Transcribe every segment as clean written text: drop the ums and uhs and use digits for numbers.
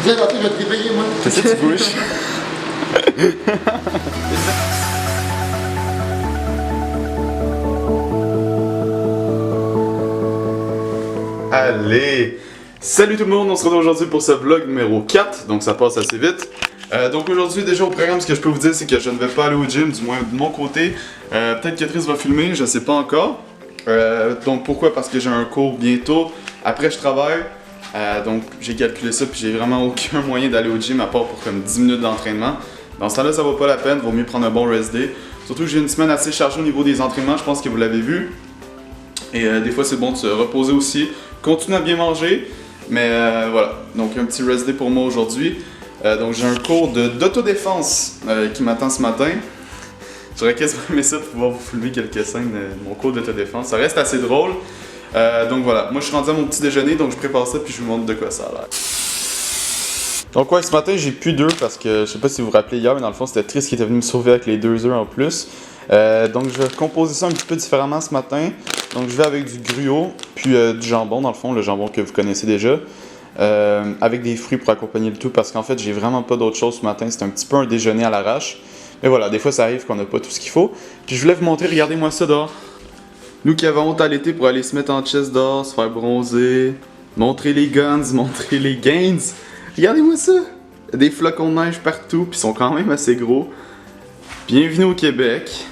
Viens rentrer, je vais te réveiller, moi. Qu'est-ce que tu bouges? Allez! Salut tout le monde, on se retrouve aujourd'hui pour ce vlog numéro 4, donc ça passe assez vite. Donc aujourd'hui, déjà au programme, ce que je peux vous dire, c'est que je ne vais pas aller au gym, du moins de mon côté. Peut-être que Triss va filmer, je sais pas encore. Donc pourquoi? Parce que j'ai un cours bientôt, après je travaille. Donc j'ai calculé ça, puis j'ai vraiment aucun moyen d'aller au gym à part pour comme 10 minutes d'entraînement. Dans ce temps-là, ça vaut pas la peine, vaut mieux prendre un bon rest day. Surtout que j'ai une semaine assez chargée au niveau des entraînements, je pense que vous l'avez vu. Et des fois, c'est bon de se reposer aussi. Continuer à bien manger. Mais voilà, donc un petit rest day pour moi aujourd'hui. Donc j'ai un cours d'autodéfense qui m'attend ce matin. J'aurais quasiment aimé ça pour pouvoir vous filmer quelques scènes de mon cours d'autodéfense. Ça reste assez drôle. Donc voilà, moi je suis rendu à mon petit déjeuner, donc je prépare ça puis je vous montre de quoi ça a l'air. Donc ouais, ce matin j'ai plus d'œufs parce que je sais pas si vous vous rappelez hier, mais dans le fond c'était Triss qui était venu me sauver avec les 2 œufs en plus. Donc je vais composer ça un petit peu différemment ce matin. Donc je vais avec du gruau, puis du jambon dans le fond, le jambon que vous connaissez déjà. Avec des fruits pour accompagner le tout parce qu'en fait j'ai vraiment pas d'autre chose ce matin, c'est un petit peu un déjeuner à l'arrache. Mais voilà, des fois ça arrive qu'on n'a pas tout ce qu'il faut. Puis je voulais vous montrer, regardez-moi ça dehors. Nous qui avons honte à l'été pour aller se mettre en chest dehors, se faire bronzer, montrer les guns, montrer les gains. Regardez-moi ça! Il y a des flocons de neige partout, puis ils sont quand même assez gros. Bienvenue au Québec.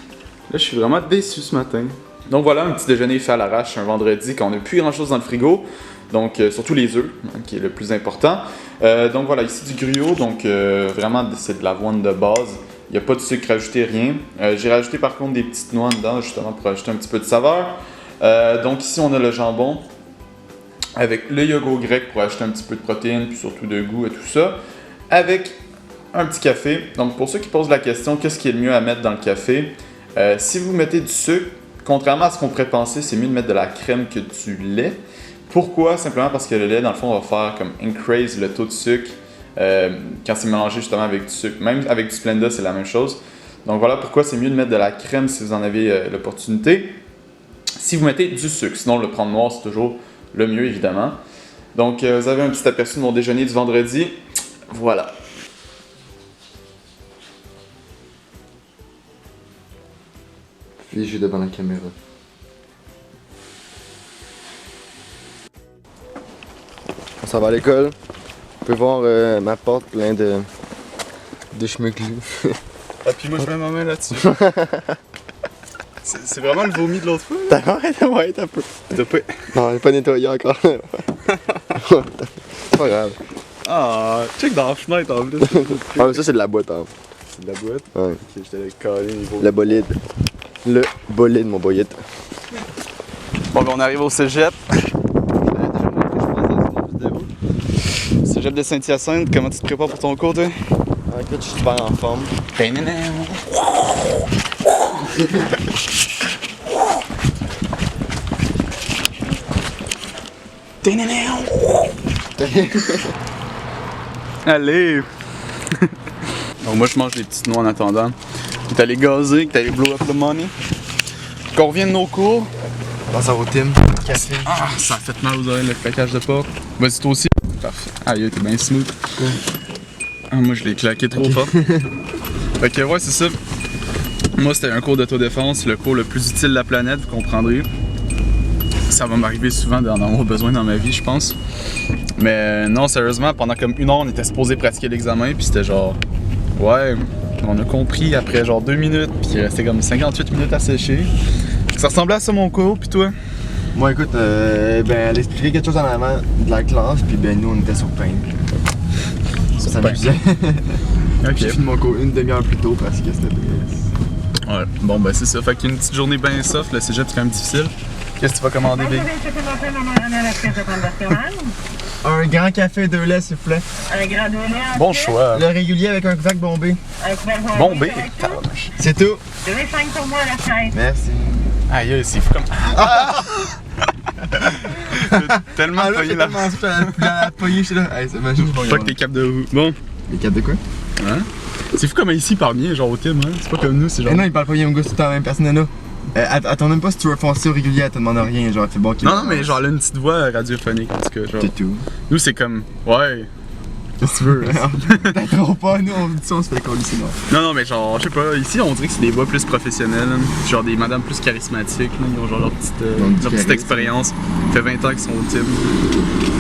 Là, je suis vraiment déçu ce matin. Donc voilà, un petit déjeuner fait à l'arrache un vendredi quand on n'a plus grand chose dans le frigo. Donc surtout les œufs, hein, qui est le plus important. Donc voilà, ici du gruau, donc vraiment c'est de l'avoine de base. Il n'y a pas de sucre rajouté, rien. J'ai rajouté par contre des petites noix dedans, justement pour ajouter un petit peu de saveur. Donc ici on a le jambon, avec le yogourt grec pour ajouter un petit peu de protéines, puis surtout de goût et tout ça. Avec un petit café. Donc pour ceux qui posent la question, qu'est-ce qui est le mieux à mettre dans le café? Si vous mettez du sucre, contrairement à ce qu'on pourrait penser, c'est mieux de mettre de la crème que du lait. Pourquoi? Simplement parce que le lait, dans le fond, va faire comme increase le taux de sucre quand c'est mélangé justement avec du sucre. Même avec du Splenda, c'est la même chose. Donc voilà pourquoi c'est mieux de mettre de la crème si vous en avez l'opportunité. Si vous mettez du sucre, sinon le prendre noir, c'est toujours le mieux évidemment. Donc vous avez un petit aperçu de mon déjeuner du vendredi. Voilà. Puis je suis devant la caméra. On s'en va à l'école. Vous pouvez voir ma porte pleine de schmuggles. Ah puis moi je mets ma main là-dessus. C'est vraiment le vomi de l'autre fois? Ouais, t'as peu. T'as pas... Non, j'ai pas nettoyé encore. C'est pas grave. Ah, check dans la fenêtre en plus. Ah, mais ça c'est de la boîte, hein. C'est de la boîte? Ouais. Ok, j'étais calé niveau. Le bolide. Le bolide, mon boyette. Bon, ben on arrive au cégep. Cégep de Saint-Hyacinthe, comment tu te prépares pour ton cours, toi? Ah, écoute, je suis super en forme. Allez! Donc moi je mange des petites noix en attendant. T'es allé gazer, que t'es allé blow up the money. Qu'on revienne de nos cours. Dans sa routine. Café. Ah, ça a fait mal aux oreilles le claquage de porte. Vas-y toi aussi. Parfait. Aïe, t'es bien smooth. Ouais. Ah, moi je l'ai claqué trop fort. Fait que ouais, c'est ça. Moi c'était un cours d'autodéfense, le cours le plus utile de la planète, vous comprendrez. Ça va m'arriver souvent d'en avoir besoin dans ma vie, je pense. Mais non, sérieusement, pendant comme 1 heure, on était supposé pratiquer l'examen, puis c'était genre... Ouais, on a compris après genre 2 minutes, puis il restait comme 58 minutes à sécher. Ça ressemblait à ça mon cours, puis toi? Moi, écoute, elle expliquait quelque chose en avant de la classe, puis ben nous on était sur pain. Ça m'amusait. Ok. J'ai fini mon cours 1 demi-heure plus tôt parce que c'était très... Ouais, bon ben c'est ça. Fait qu'une petite journée bien soft, le cégep c'est quand même difficile. Qu'est-ce que tu vas commander, Big? Un grand café 2 laits, s'il vous plaît. Un grand 2 laits. Bon choix. Le régulier avec un couvercle bombé. Un couvercle Bombé. C'est tout. 2,5 pour moi à la chaise. Merci. Aïe, c'est fou comme... Tellement Ah là, pogné j'ai la... tellement ça, la poignée, je suis là. Hey, c'est magique. Fuck tes capes de roue. Bon. Les capes de quoi? Hein? C'est fou comme ici il parle bien, genre au Tim, hein? C'est pas comme nous, c'est genre... Eh non, il parle pas bien au gars, c'est tout le temps la même personne là. Attends même pas si tu veux foncer au régulier, elle te demande rien, genre, c'est bon. Non, mais genre, elle a une petite voix radiophonique, en tout cas, genre. C'est tout. Nous, c'est comme, ouais, Qu'est-ce que tu veux? Peut-être pas, nous on dit ça, on se fait coller sinon. Non, mais genre, je sais pas, ici on dirait que c'est des voix plus professionnelles, hein. Genre des madames plus charismatiques, là. Ils ont genre leur petite expérience. Ça fait 20 ans qu'ils sont au team.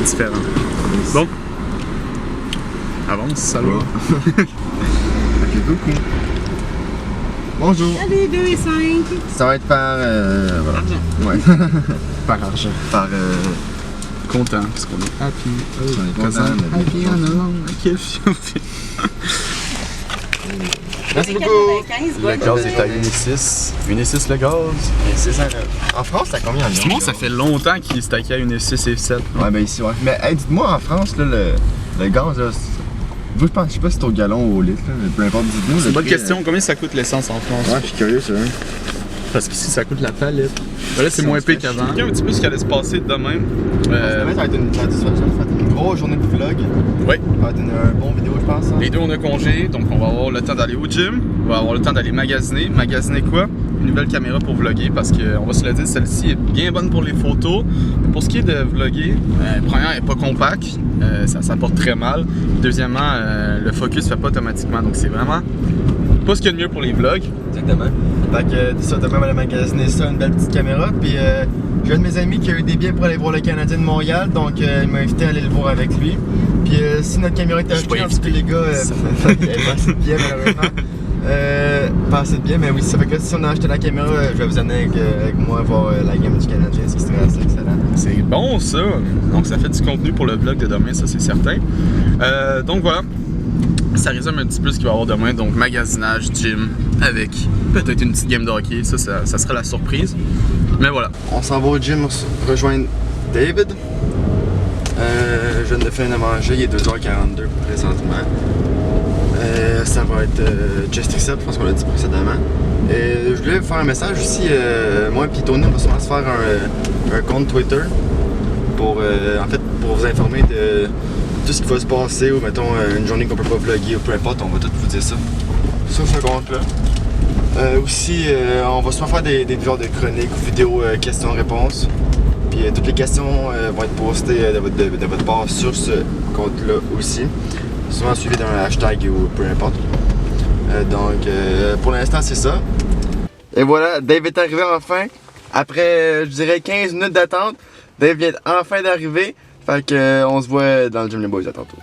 C'est différent. Bon. Avance, salut. Ok, coucou. Bonjour. Allez, 2 et 5. Ça va être par. Voilà. Ouais. Par argent. Par. Content, parce qu'on est happy. On est content, on a Happy des on content. a long, Merci beaucoup. 95, Le gaz est à 1,6. 1,6 le gaz. C'est ça. En France, ça combien de Sinon, ça fait longtemps qu'il stackait à 1,6 et 7. Ouais, ben ici, ouais. Mais hey, dites-moi, en France, là, le gaz, là, vous, je sais pas si c'est au gallon ou au litre, là, mais peu importe, dites-nous. C'est une bonne question. Combien ça coûte l'essence en France? Ouais, je suis curieux, c'est vrai. Parce qu'ici, ça coûte la palette. Ben là, c'est moins épais qu'avant. Un petit peu ce qui allait se passer demain. Demain, ça va être une grosse journée de vlog. Oui. Ça va être une bonne vidéo, je pense. Hein? Les deux, on a congé, donc on va avoir le temps d'aller au gym. On va avoir le temps d'aller magasiner. Magasiner quoi? Une nouvelle caméra pour vlogger parce qu'on va se le dire, celle-ci est bien bonne pour les photos. Mais pour ce qui est de vlogger, premièrement, elle n'est pas compacte. Ça s'apporte très mal. Deuxièmement, le focus ne fait pas automatiquement. Donc c'est vraiment pas ce qu'il y a de mieux pour les vlogs. Exactement. Fait que ça, demain, on va aller magasiner ça, une belle petite caméra. Puis j'ai un de mes amis qui a eu des billets pour aller voir le Canadien de Montréal, donc il m'a invité à aller le voir avec lui. Puis si notre caméra était achetée, parce que les gars, elle est pas assez de billets malheureusement. Pas assez de billets, mais oui, ça fait que si on a acheté la caméra, je vais vous amener avec moi voir la game du Canadien, ce qui serait assez excellent. C'est bon ça! Donc ça fait du contenu pour le vlog de demain, ça c'est certain. Donc voilà. Ça résume un petit peu ce qu'il va y avoir demain, donc magasinage, gym, avec peut-être une petite game de hockey, ça sera la surprise. Mais voilà. On s'en va au gym rejoindre David. Je viens de finir de manger, il est 2h42 présentement. Ça va être chest tricep, je pense qu'on l'a dit précédemment. Je voulais vous faire un message aussi, moi et Tony, on va sûrement se faire un compte Twitter pour, en fait, pour vous informer de tout ce qui va se passer, ou mettons une journée qu'on peut pas vlogger, ou peu importe, on va tout vous dire ça sur ce compte-là. Aussi, on va souvent faire des genres de chroniques ou vidéos questions-réponses. Puis toutes les questions vont être postées de votre part sur ce compte-là aussi. Souvent suivi d'un hashtag ou peu importe. Donc, pour l'instant, c'est ça. Et voilà, Dave est arrivé enfin. Après, je dirais 15 minutes d'attente, Dave vient enfin d'arriver. Fait que, on se voit dans le gym les boys à tantôt.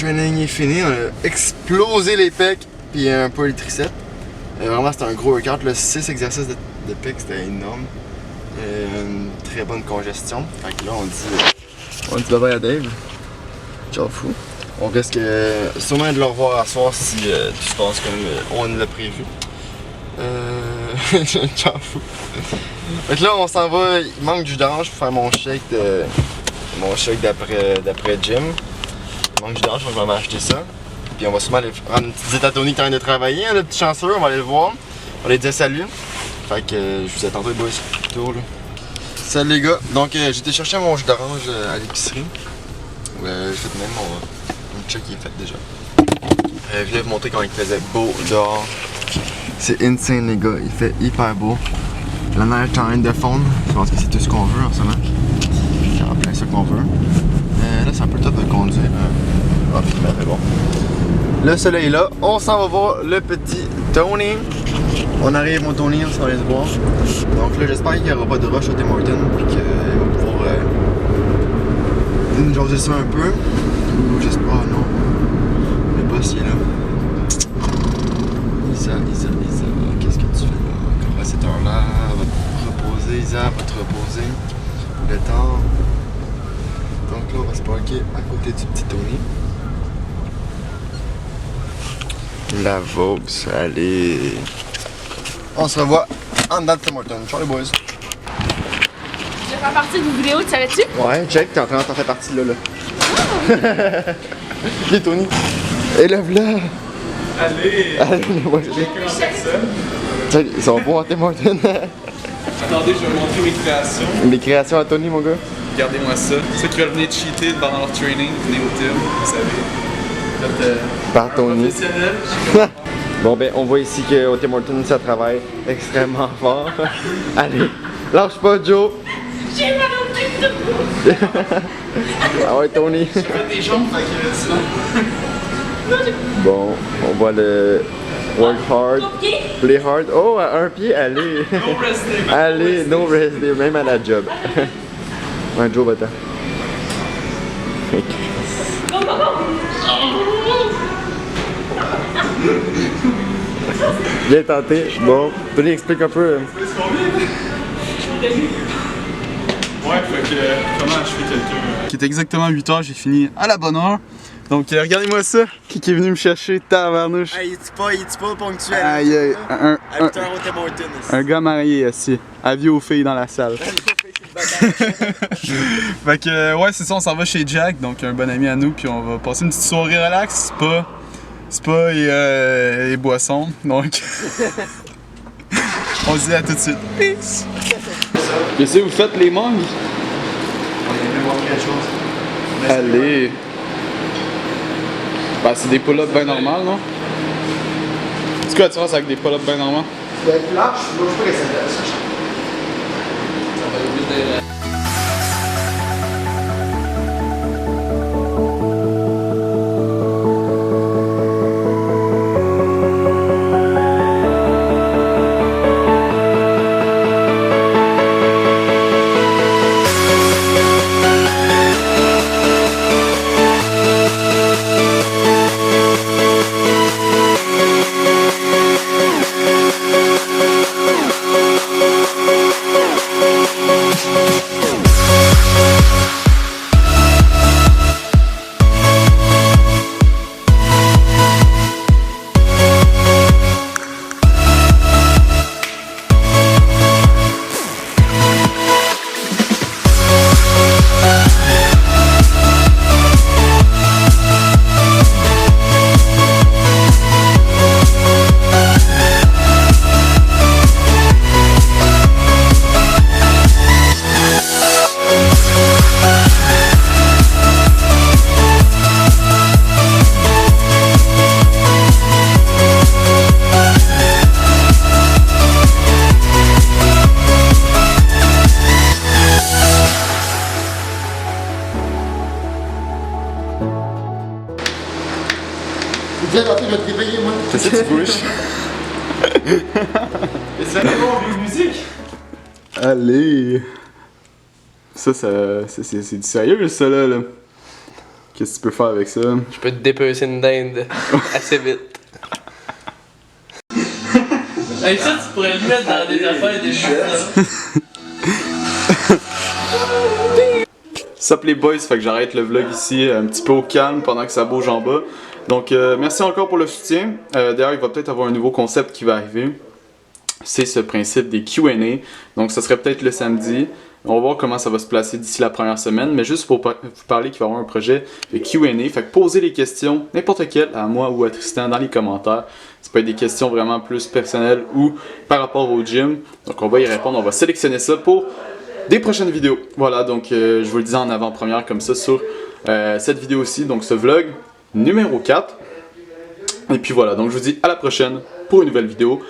training est fini, on a explosé les pecs puis un peu les triceps. Vraiment c'était un gros workout, le 6 exercices de pecs, c'était énorme. Une très bonne congestion. Fait que là on dit bye bye à Dave. Ciao fou. On risque sûrement de le revoir à soir si tout se passe comme on l'a prévu. Ciao fou. Fait que là on s'en va, il manque du jus d'orange pour faire mon shake d'après gym. Il manque du jus d'orange, je vais m'acheter ça. Puis on va sûrement aller rendre une petite visite à Tony qui train de travailler, hein, le petit chanceux, on va aller le voir. On va aller dire salut. Fait que je vous attends les boys tour là. Salut les gars, donc j'ai été chercher mon jus d'orange à l'épicerie. J'ai fait même mon check qui est fait déjà. Je voulais vous montrer comment il faisait beau dehors. C'est insane les gars, il fait hyper beau. La neige est en train de fondre, je pense que c'est tout ce qu'on veut en ce moment. C'est en plein ça qu'on veut. Là c'est un peu top de conduire. Ah puis mais bon. Le soleil est là, on s'en va voir le petit Tony. On arrive mon Tony, on s'en va aller se voir. Donc là j'espère qu'il n'y aura pas de rush à Tim Hortons puis qu'il va pouvoir nous jaser ça un peu. J'espère, non. Le boss il est là. Isa, qu'est-ce que tu fais là? Encore à cette heure-là, va te reposer, Isa, va te reposer. Le temps. Donc là on va se parker à côté du petit Tony. La Vaux, allez. On se revoit en dedans de Tim Hortons. Ciao les boys. Je vais faire partie d'une vidéo, tu savais-tu? Ouais, check, t'es en train d'en faire partie là. Qui est Tony? Et le vlog! Allez! Allez, ouais. Check, ils sont bons à Tim Hortons. Attendez, je vais vous montrer mes créations. Les créations à Tony, mon gars. Regardez-moi ça. Ceux qui veulent venir cheater pendant leur training, venez au Tim, vous savez. Par Tony. Professionnel. Bon ben, on voit ici qu'au Tim Hortons, ça travaille extrêmement fort. Allez, lâche pas Joe! J'ai mal au tête de Ah ouais, Tony. J'ai fait des jambes, fait que sinon. Bon, on voit le work hard, play hard. Oh, à un pied, allez. No rest day. Allez, no rest day, même à la job. Ouais, Joe, va-t'en. Bien tenté. Bon, Tony explique un peu. Ouais, fait que comment je fais quelqu'un. Qui est exactement 8h, j'ai fini à la bonne heure. Donc regardez-moi ça, qui est venu me chercher, tabarnouche. Hey, il est pas ponctuel. Aïe aïe, un gars marié assis, avis aux filles dans la salle. Fait que ouais, c'est ça, on s'en va chez Jack, donc un bon ami à nous, puis on va passer une petite soirée relax, spa et boissons. Donc on se dit à tout de suite. Peace! Qu'est-ce que vous faites les mangues? On vient voir quelque chose. Allez! Bah c'est des pull-ups bien normales, non? C'est quoi la différence avec des pull-ups bien normales? Le flash, là je peux rester là, ça change. Viens d'entrer, je vais te réveiller, moi. Qu'est-ce que tu bouges? Et ça va bon, musique? Allez! Ça c'est du sérieux, ça là. Qu'est-ce que tu peux faire avec ça? Je peux te dépecer une dinde assez vite. Hey, ça, tu pourrais le mettre dans des affaires des jeux. Sup les boys, fait que j'arrête le vlog ici un petit peu au calme pendant que ça bouge en bas. Donc merci encore pour le soutien. D'ailleurs il va peut-être avoir un nouveau concept qui va arriver. C'est ce principe des Q&A. Donc ça serait peut-être le samedi. On va voir comment ça va se placer d'ici la première semaine. Mais juste pour vous parler qu'il va y avoir un projet de Q&A. Fait que posez les questions, n'importe quelle, à moi ou à Tristan dans les commentaires. Ça peut être des questions vraiment plus personnelles ou par rapport au gym. Donc on va y répondre, on va sélectionner ça pour des prochaines vidéos. Voilà, donc je vous le disais en avant-première comme ça sur cette vidéo aussi, donc ce vlog numéro 4. Et puis voilà, donc je vous dis à la prochaine pour une nouvelle vidéo.